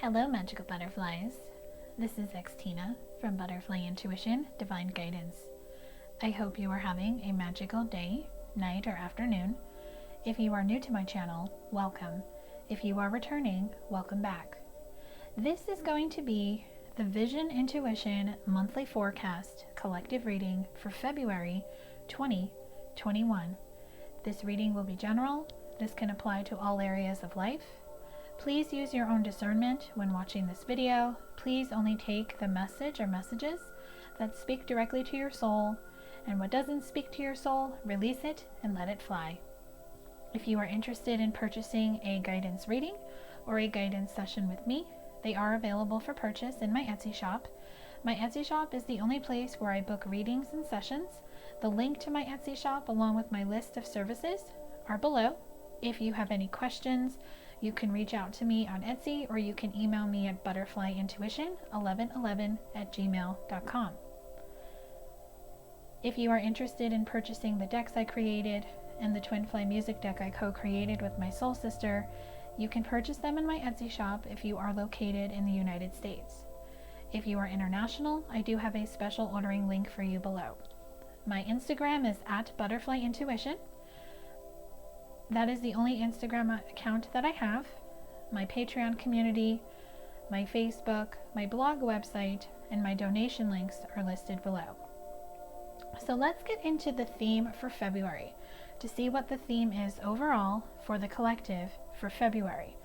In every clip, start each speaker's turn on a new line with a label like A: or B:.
A: Hello, magical butterflies. This is Xtina from Butterfly Intuition Divine Guidance. I hope you are having a magical day, night, or afternoon. If you are new to my channel, welcome. If you are returning, welcome back. This is going to be the Vision Intuition Monthly Forecast Collective Reading for February 2021. This reading will be general. This can apply to all areas of life. Please use your own discernment when watching this video. Please only take the message or messages that speak directly to your soul, and what doesn't speak to your soul, release it and let it fly. If you are interested in purchasing a guidance reading or a guidance session with me, they are available for purchase in my Etsy shop. My Etsy shop is the only place where I book readings and sessions. The link to my Etsy shop along with my list of services are below. If you have any questions, you can reach out to me on Etsy, or you can email me at butterflyintuition1111@gmail.com. If you are interested in purchasing the decks I created and the Twin Flame music deck I co-created with my soul sister, you can purchase them in my Etsy shop if you are located in the United States. If you are international, I do have a special ordering link for you below. My Instagram is at butterflyintuition. That is the only Instagram account that I have. My Patreon community, my Facebook, my blog website, and my donation links are listed below. So let's get into the theme for February to see what the theme is overall for the collective for February.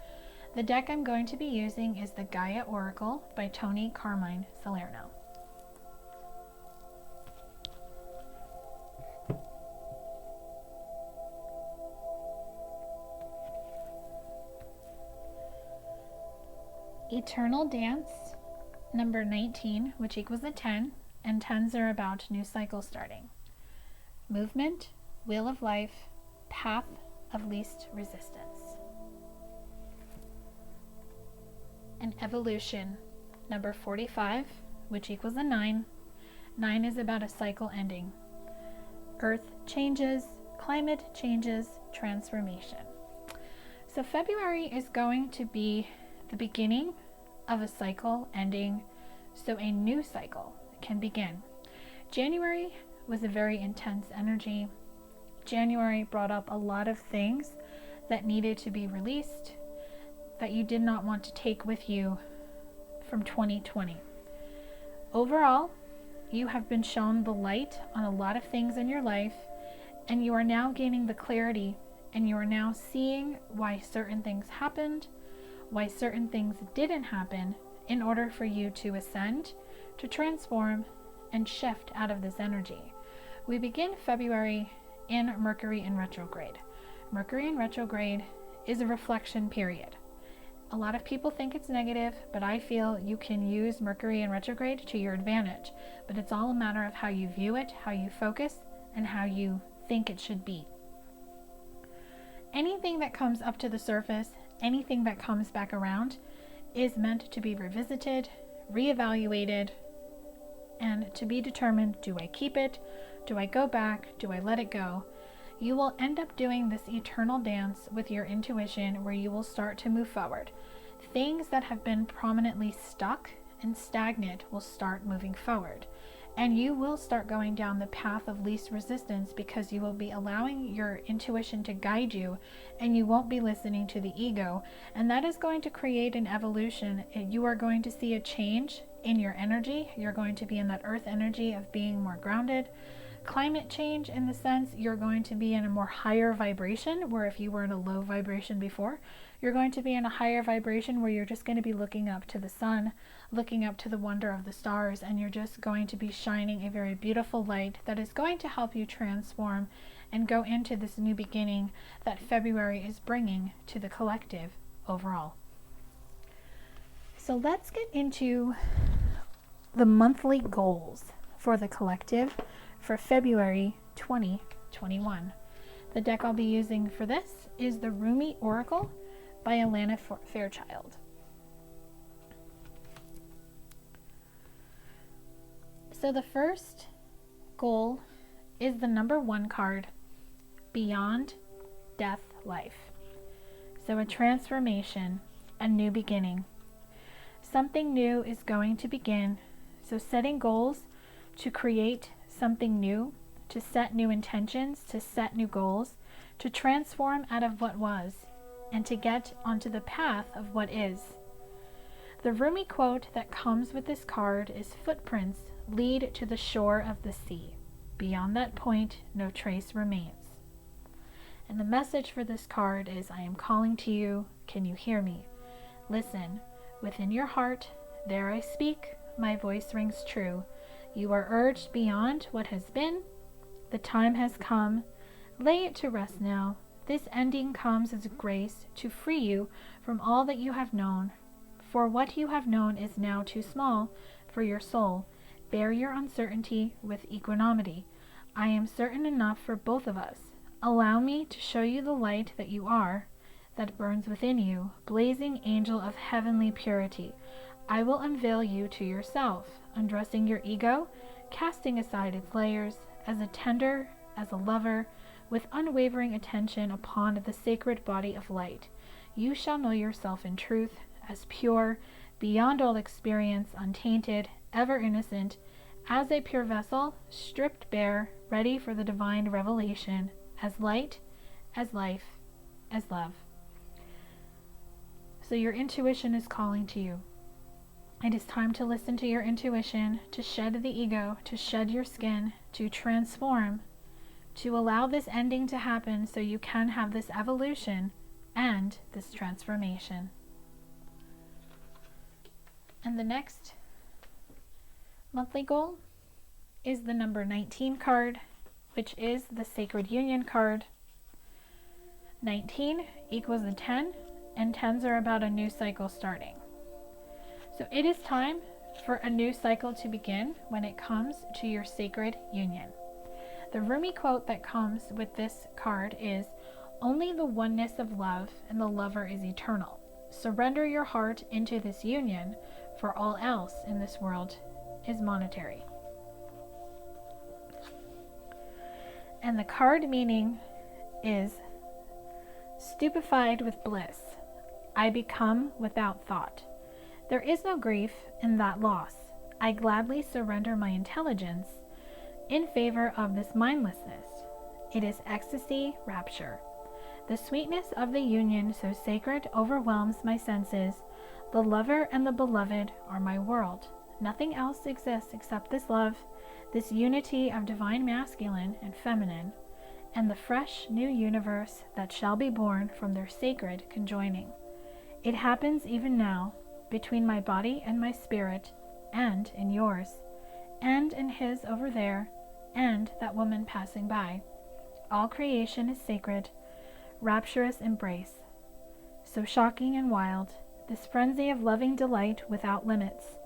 A: The deck I'm going to be using is the Gaia Oracle by Toni, Carmine, Salerno. Eternal Dance, number 19, which equals a 10, and 10s are about new cycle starting. Movement, Wheel of Life, Path of Least Resistance. And Evolution, number 45, which equals a 9. 9 is about a cycle ending. Earth changes, climate changes, transformation. So February is going to be the beginning of a cycle ending, so a new cycle can begin. January was a very intense energy. January brought up a lot of things that needed to be released that you did not want to take with you from 2020. Overall, you have been shown the light on a lot of things in your life, and you are now gaining the clarity, and you are now seeing why certain things happened, why certain things didn't happen, in order for you to ascend, to transform, and shift out of this energy. We begin February in Mercury in retrograde. Mercury in retrograde is a reflection period. A lot of people think it's negative, but I feel you can use Mercury in retrograde to your advantage. But it's all a matter of how you view it, how you focus, and how you think it should be. Anything that comes up to the surface, anything that comes back around, is meant to be revisited, reevaluated, and to be determined, do I keep it? Do I go back? Do I let it go? You will end up doing this eternal dance with your intuition where you will start to move forward. Things that have been prominently stuck and stagnant will start moving forward. And you will start going down the path of least resistance because you will be allowing your intuition to guide you, and you won't be listening to the ego. And that is going to create an evolution. You are going to see a change in your energy. You're going to be in that earth energy of being more grounded. Climate change, in the sense you're going to be in a more higher vibration, where if you were in a low vibration before, you're going to be in a higher vibration where you're just going to be looking up to the sun, looking up to the wonder of the stars, and you're just going to be shining a very beautiful light that is going to help you transform and go into this new beginning that February is bringing to the collective overall. So let's get into the monthly goals for the collective for February 2021. The deck I'll be using for this is the Rumi Oracle by Alana Fairchild. So the first goal is the number 1 card, Beyond Death Life. So a transformation, a new beginning. something new is going to begin. So setting goals to create something new, to set new intentions, to set new goals, to transform out of what was, and to get onto the path of what is. The Rumi quote that comes with this card is, "Footprints lead to the shore of the sea. Beyond that point, no trace remains." And the message for this card is, I am calling to you. Can you hear me? Listen. Within your heart, there I speak. My voice rings true. You are urged beyond what has been. The time has come. Lay it to rest now. This ending comes as a grace to free you from all that you have known. For what you have known is now too small for your soul. Bear your uncertainty with equanimity. I am certain enough for both of us. Allow me to show you the light that you are, that burns within you, blazing angel of heavenly purity. I will unveil you to yourself, undressing your ego, casting aside its layers, as a tender, as a lover, with unwavering attention upon the sacred body of light. You shall know yourself in truth, as pure, beyond all experience, untainted, ever innocent, as a pure vessel, stripped bare, ready for the divine revelation, as light, as life, as love. So your intuition is calling to you. It is time to listen to your intuition, to shed the ego, to shed your skin, to transform, to allow this ending to happen so you can have this evolution and this transformation. And the next monthly goal is the number 19 card, which is the Sacred Union card. 19 equals a 10, and 10s are about a new cycle starting. So it is time for a new cycle to begin when it comes to your sacred union. The Rumi quote that comes with this card is, "Only the oneness of love and the lover is eternal. Surrender your heart into this union, for all else in this world is monetary." And the card meaning is, "Stupefied with bliss, I become without thought. There is no grief in that loss. I gladly surrender my intelligence in favor of this mindlessness. It is ecstasy, rapture. The sweetness of the union so sacred overwhelms my senses. The lover and the beloved are my world. Nothing else exists except this love, this unity of divine masculine and feminine, and the fresh new universe that shall be born from their sacred conjoining. It happens even now, between my body and my spirit, and in yours, and in his over there, and that woman passing by. All creation is sacred, rapturous embrace. So shocking and wild, this frenzy of loving delight without limits.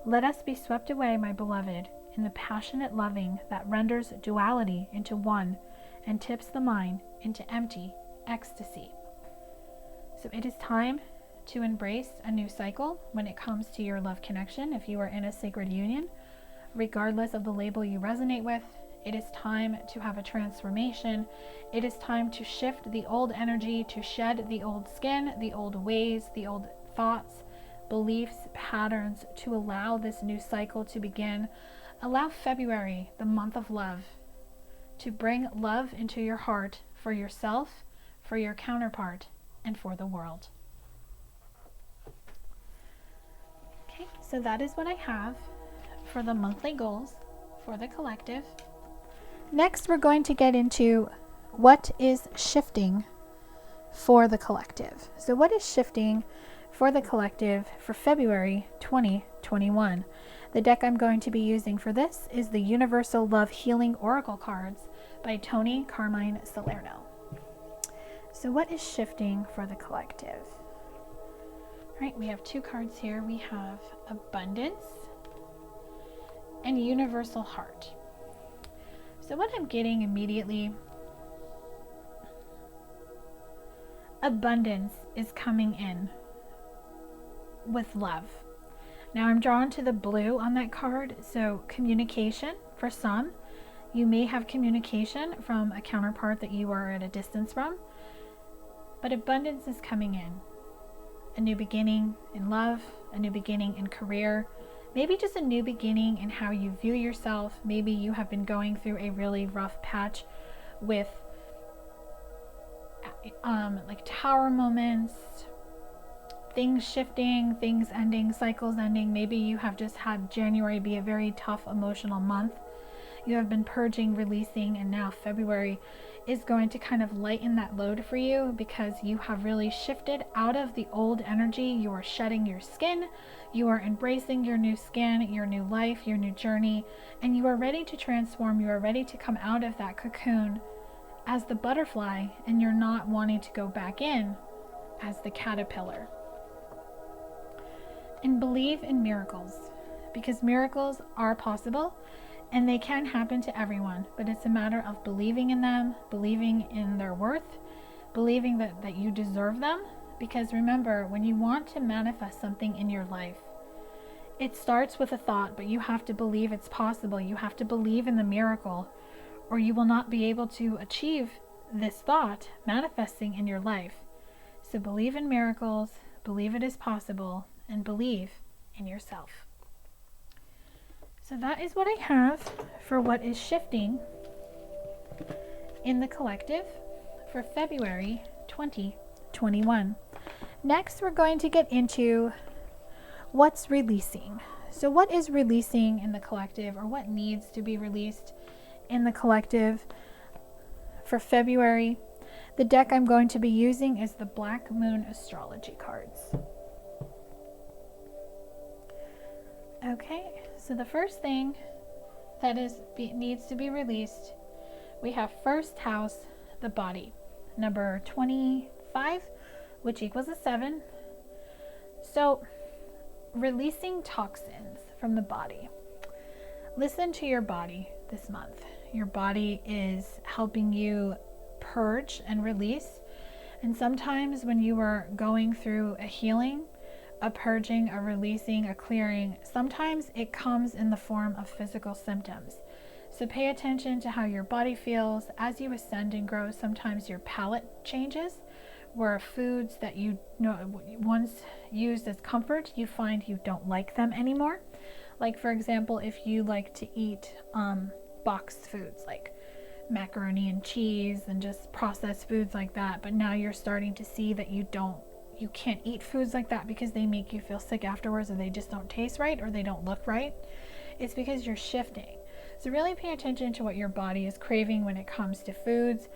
A: Let us be swept away, my beloved, in the passionate loving that renders duality into one and tips the mind into empty ecstasy." So it is time to embrace a new cycle when it comes to your love connection. If you are in a sacred union, regardless of the label you resonate with, it is time to have a transformation. It is time to shift the old energy, to shed the old skin, the old ways, the old thoughts, beliefs, patterns, to allow this new cycle to begin. Allow February, the month of love, to bring love into your heart for yourself, for your counterpart, and for the world. Okay, so that is what I have for the monthly goals for the collective. Next, we're going to get into what is shifting for the collective. So what is shifting for the collective for February 2021? The deck I'm going to be using for this is the Universal Love Healing Oracle cards by Toni, Carmine, Salerno. So what is shifting for the collective? All right, we have two cards here. We have Abundance and Universal Heart. So what I'm getting immediately, abundance is coming in with love. Now I'm drawn to the blue on that card, so communication for some. You may have communication from a counterpart that you are at a distance from, but abundance is coming in. A new beginning in love, a new beginning in career, maybe just a new beginning in how you view yourself. Maybe you have been going through a really rough patch with like tower moments, things shifting, things ending, cycles ending. Maybe you have just had January be a very tough emotional month. You have been purging, releasing, and now February is going to kind of lighten that load for you because you have really shifted out of the old energy. You are shedding your skin, you are embracing your new skin, your new life, your new journey, and you are ready to transform. You are ready to come out of that cocoon as the butterfly, and you're not wanting to go back in as the caterpillar. And believe in miracles, because miracles are possible and they can happen to everyone, but it's a matter of believing in them, believing in their worth, believing that you deserve them. Because remember, when you want to manifest something in your life, it starts with a thought, but you have to believe it's possible. You have to believe in the miracle, or you will not be able to achieve this thought manifesting in your life. So believe in miracles, believe it is possible, and believe in yourself. So that is what I have for what is shifting in the collective for February 2021. Next, we're going to get into what's releasing. So what is releasing in the collective, or what needs to be released in the collective for February? The deck I'm going to be using is the Black Moon Astrology cards. Okay, so the first thing that needs to be released, we have first house, the body, number 25, which equals a 7. So releasing toxins from the body. Listen to your body this month. Your body is helping you purge and release. And sometimes when you are going through a healing, a purging, a releasing, a clearing, sometimes it comes in the form of physical symptoms. So pay attention to how your body feels. As you ascend and grow, sometimes your palate changes, where foods that you once used as comfort, you find you don't like them anymore. Like, for example, if you like to eat boxed foods like macaroni and cheese and just processed foods like that, but now you're starting to see that you can't eat foods like that because they make you feel sick afterwards, or they just don't taste right, or they don't look right. It's because you're shifting. So really pay attention to what your body is craving when it comes to foods.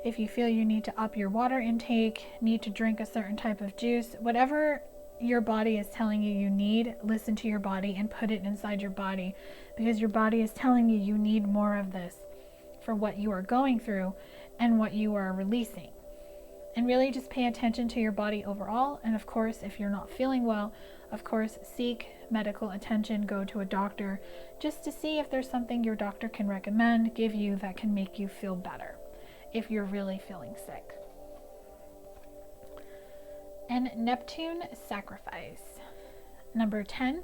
A: If you feel you need to up your water intake, need to drink a certain type of juice, whatever your body is telling you you need, listen to your body and put it inside your body, because your body is telling you you need more of this for what you are going through and what you are releasing. And really just pay attention to your body overall. And of course, if you're not feeling well, of course, seek medical attention, go to a doctor, just to see if there's something your doctor can recommend, give you, that can make you feel better if you're really feeling sick. And Neptune sacrifice, number 10,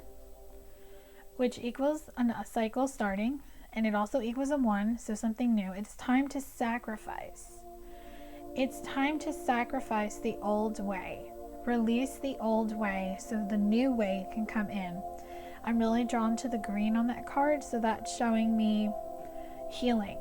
A: which equals a cycle starting, and it also equals a 1, so something new. It's time to sacrifice. It's time to sacrifice the old way. Release the old way so the new way can come in. I'm really drawn to the green on that card, so that's showing me healing.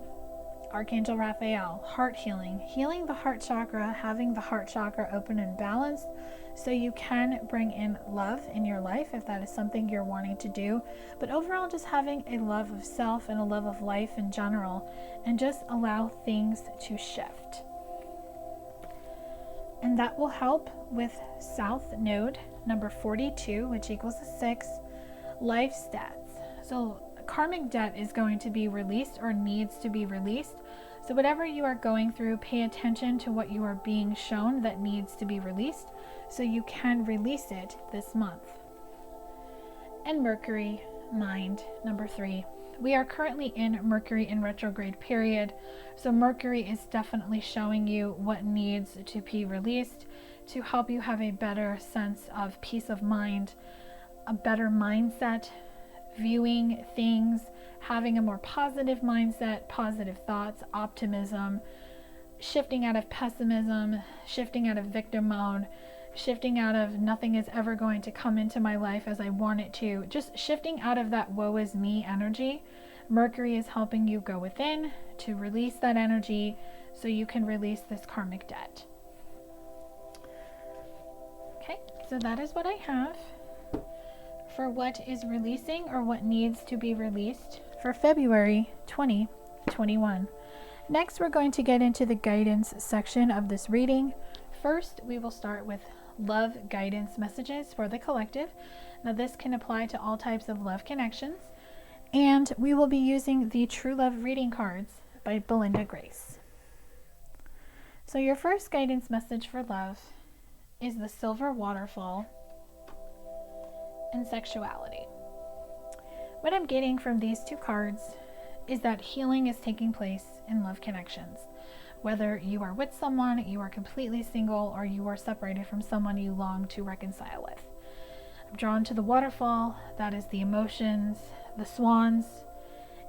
A: Archangel Raphael, heart healing, healing the heart chakra, having the heart chakra open and balanced so you can bring in love in your life if that is something you're wanting to do. But overall, just having a love of self and a love of life in general, and just allow things to shift. And that will help with South Node, number 42, which equals a 6, life stats. So karmic debt is going to be released or needs to be released. So whatever you are going through, pay attention to what you are being shown that needs to be released so you can release it this month. And Mercury, mind, number 3. We are currently in Mercury in retrograde period, so Mercury is definitely showing you what needs to be released to help you have a better sense of peace of mind, a better mindset, viewing things, having a more positive mindset, positive thoughts, optimism, shifting out of pessimism, shifting out of victim mode, shifting out of nothing is ever going to come into my life as I want it to, just shifting out of that woe is me energy. Mercury is helping you go within to release that energy so you can release this karmic debt. Okay, so that is what I have for what is releasing or what needs to be released for February 2021. Next, we're going to get into the guidance section of this reading. First, we will start with love guidance messages for the collective. Now, this can apply to all types of love connections. And we will be using the True Love reading cards by Belinda Grace. So your first guidance message for love is the Silver Waterfall and sexuality. What I'm getting from these two cards is that healing is taking place in love connections. Whether you are with someone, you are completely single, or you are separated from someone you long to reconcile with. I'm drawn to the waterfall. That is the emotions. The swans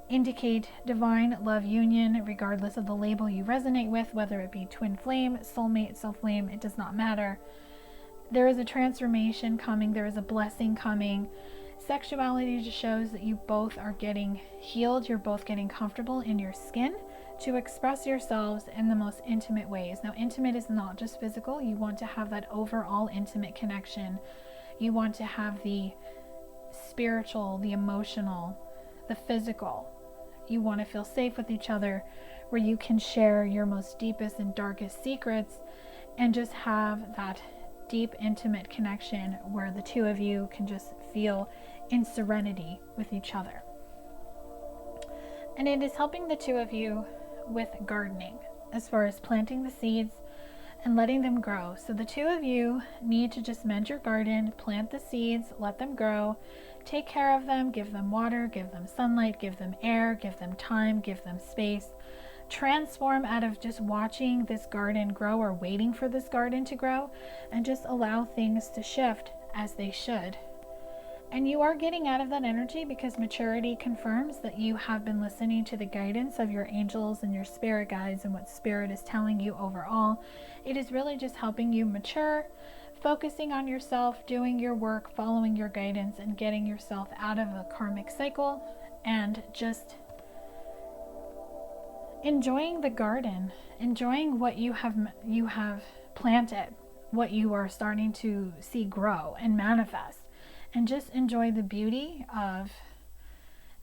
A: indicate divine love union, regardless of the label you resonate with, whether it be twin flame, soulmate, soul flame, it does not matter. There is a transformation coming. There is a blessing coming. Sexuality just shows that you both are getting healed. You're both getting comfortable in your skin to express yourselves in the most intimate ways. Now, intimate is not just physical. You want to have that overall intimate connection. You want to have the spiritual, the emotional, the physical. You want to feel safe with each other, where you can share your most deepest and darkest secrets and just have that deep, intimate connection where the two of you can just feel in serenity with each other. And it is helping the two of you with gardening, as far as planting the seeds and letting them grow. So the two of you need to just mend your garden, plant the seeds, let them grow, take care of them, give them water, give them sunlight, give them air, give them time, give them space. Transform out of just watching this garden grow or waiting for this garden to grow, and just allow things to shift as they should. And you are getting out of that energy because maturity confirms that you have been listening to the guidance of your angels and your spirit guides and what spirit is telling you overall. It is really just helping you mature, focusing on yourself, doing your work, following your guidance, and getting yourself out of a karmic cycle and just enjoying the garden, enjoying what you have planted, what you are starting to see grow and manifest. And just enjoy the beauty of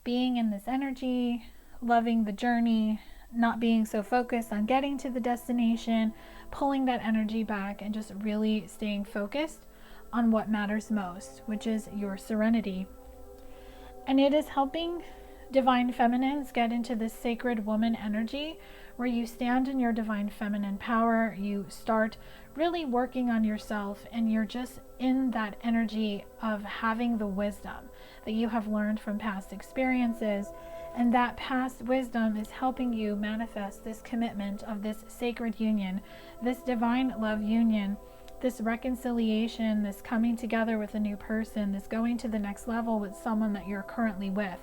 A: being in this energy, loving the journey, not being so focused on getting to the destination, pulling that energy back and just really staying focused on what matters most, which is your serenity. And it is helping divine feminines get into this sacred woman energy where you stand in your divine feminine power. You start really working on yourself, and you're just in that energy of having the wisdom that you have learned from past experiences, and that past wisdom is helping you manifest this commitment of this sacred union, this divine love union, this reconciliation, this coming together with a new person, this going to the next level with someone that you're currently with.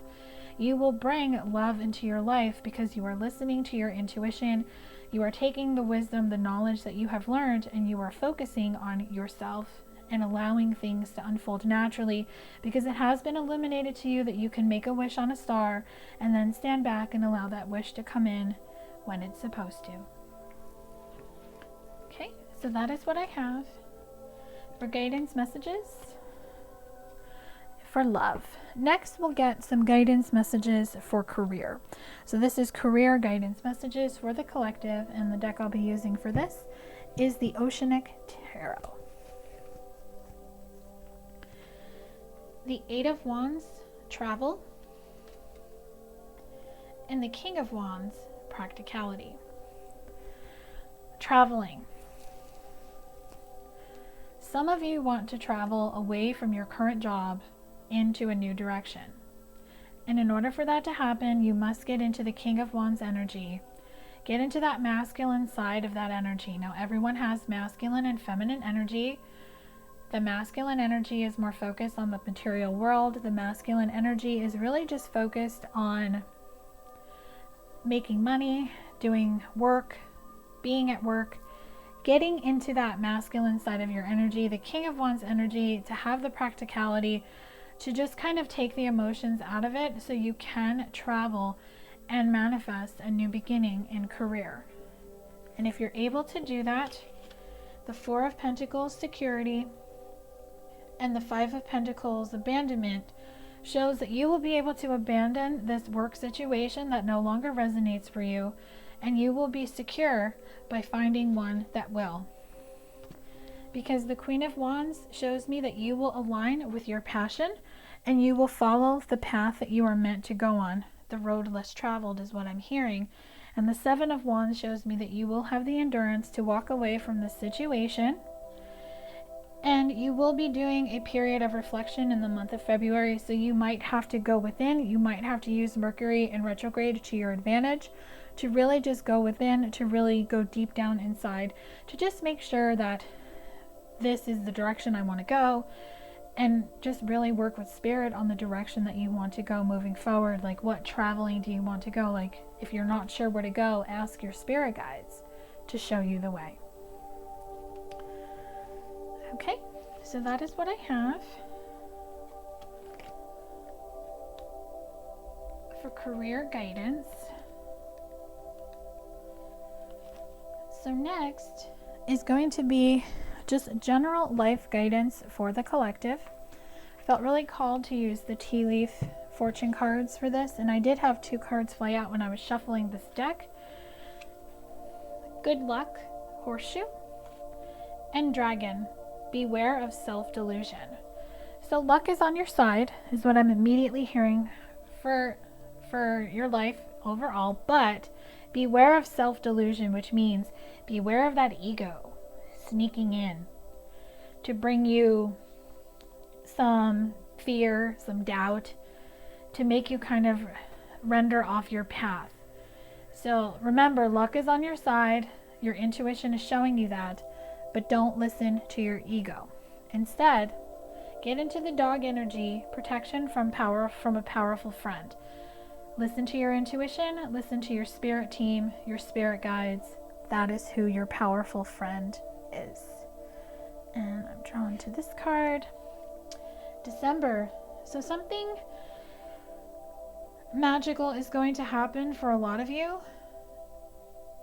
A: You will bring love into your life because you are listening to your intuition. You are taking the wisdom, the knowledge that you have learned, and you are focusing on yourself and allowing things to unfold naturally, because it has been illuminated to you that you can make a wish on a star and then stand back and allow that wish to come in when it's supposed to. Okay, so that is what I have for guidance messages for love. Next, we'll get some guidance messages for career. So this is career guidance messages for the collective, and the deck I'll be using for this is the Oceanic Tarot. The Eight of Wands, travel, and the King of Wands, practicality. Traveling. Some of you want to travel away from your current job into a new direction. And in order for that to happen, you must get into the King of Wands energy. Get into that masculine side of that energy. Now, everyone has masculine and feminine energy. The masculine energy is more focused on the material world. The masculine energy is really just focused on making money, doing work, being at work. getting into that masculine side of your energy, the King of Wands energy, to have the practicality, to just kind of take the emotions out of it so you can travel and manifest a new beginning in career. And if you're able to do that, the Four of Pentacles, security, and the Five of Pentacles, abandonment, shows that you will be able to abandon this work situation that no longer resonates for you, and you will be secure by finding one that will. Because the Queen of Wands shows me that you will align with your passion and you will follow the path that you are meant to go on. The road less traveled is what I'm hearing. And the Seven of Wands shows me that you will have the endurance to walk away from this situation. And you will be doing a period of reflection in the month of February. So you might have to go within. You might have to use Mercury in retrograde to your advantage, to really just go within, to really go deep down inside, to just make sure that this is the direction I want to go, and just really work with spirit on the direction that you want to go moving forward. Like, what traveling do you want to go? Like, if you're not sure where to go, ask your spirit guides to show you the way. Okay, so that is what I have for career guidance. So next is going to be just general life guidance for the collective. I felt really called to use the tea leaf fortune cards for this, and I did have 2 cards fly out when I was shuffling this deck. Good luck, horseshoe, and dragon. Beware of self-delusion. So luck is on your side, is what I'm immediately hearing for your life overall, but beware of self-delusion, which means beware of that ego sneaking in to bring you some fear, some doubt, to make you kind of render off your path. So remember, luck is on your side. Your intuition is showing you that, but don't listen to your ego. Instead, get into the dog energy, protection from a powerful friend. Listen to your intuition, listen to your spirit team, your spirit guides. That is who your powerful friend is. And I'm drawn to this card. December. So something magical is going to happen for a lot of you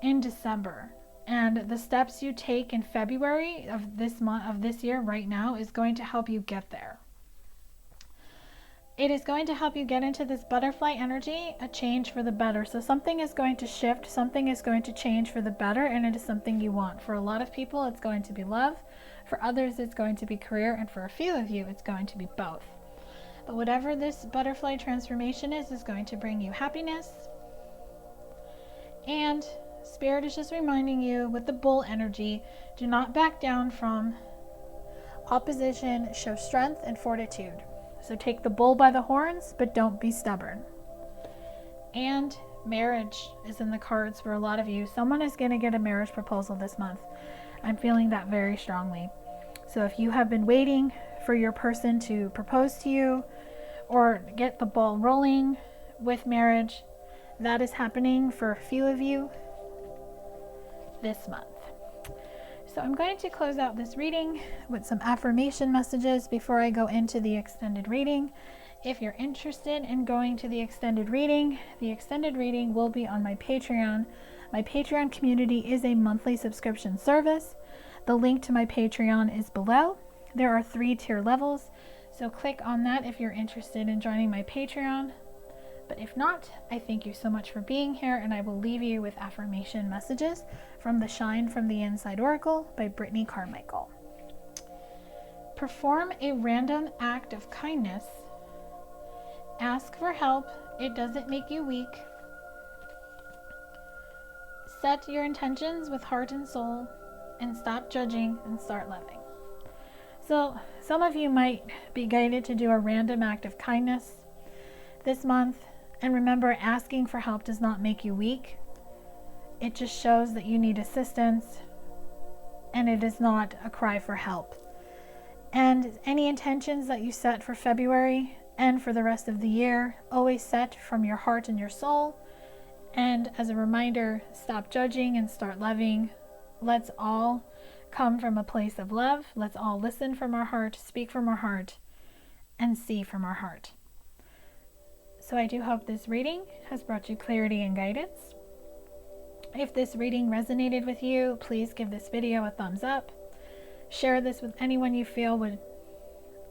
A: in December. And the steps you take in February of this month, of this year right now, is going to help you get there. It is going to help you get into this butterfly energy, a change for the better. So something is going to shift, something is going to change for the better, and it is something you want. For a lot of people, it's going to be love. For others, it's going to be career. And for a few of you, it's going to be both. But whatever this butterfly transformation is going to bring you happiness. And Spirit is just reminding you with the bull energy, do not back down from opposition. Show strength and fortitude. So take the bull by the horns, but don't be stubborn. And marriage is in the cards for a lot of you. Someone is going to get a marriage proposal this month. I'm feeling that very strongly. So if you have been waiting for your person to propose to you or get the ball rolling with marriage, that is happening for a few of you this month. So I'm going to close out this reading with some affirmation messages before I go into the extended reading. If you're interested in going to the extended reading will be on my Patreon. My Patreon community is a monthly subscription service. The link to my Patreon is below. There are 3 tier levels, so click on that if you're interested in joining my Patreon. But if not, I thank you so much for being here, and I will leave you with affirmation messages from the Shine from the Inside Oracle by Britney Carmichael. Perform a random act of kindness. Ask for help. It doesn't make you weak. Set your intentions with heart and soul, and stop judging and start loving. So some of you might be guided to do a random act of kindness this month. And remember, asking for help does not make you weak. It just shows that you need assistance, and it is not a cry for help. And any intentions that you set for February and for the rest of the year, always set from your heart and your soul. And as a reminder, stop judging and start loving. Let's all come from a place of love. Let's all listen from our heart, speak from our heart, and see from our heart. So I do hope this reading has brought you clarity and guidance. If this reading resonated with you, please give this video a thumbs up. Share this with anyone you feel would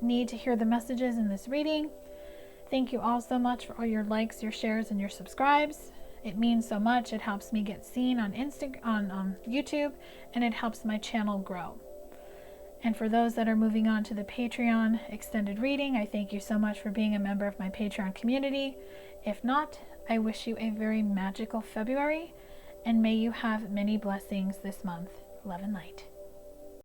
A: need to hear the messages in this reading. Thank you all so much for all your likes, your shares, and your subscribes. It means so much. It helps me get seen on YouTube, and it helps my channel grow. And for those that are moving on to the Patreon extended reading, I thank you so much for being a member of my Patreon community. If not, I wish you a very magical February, and may you have many blessings this month. Love and light.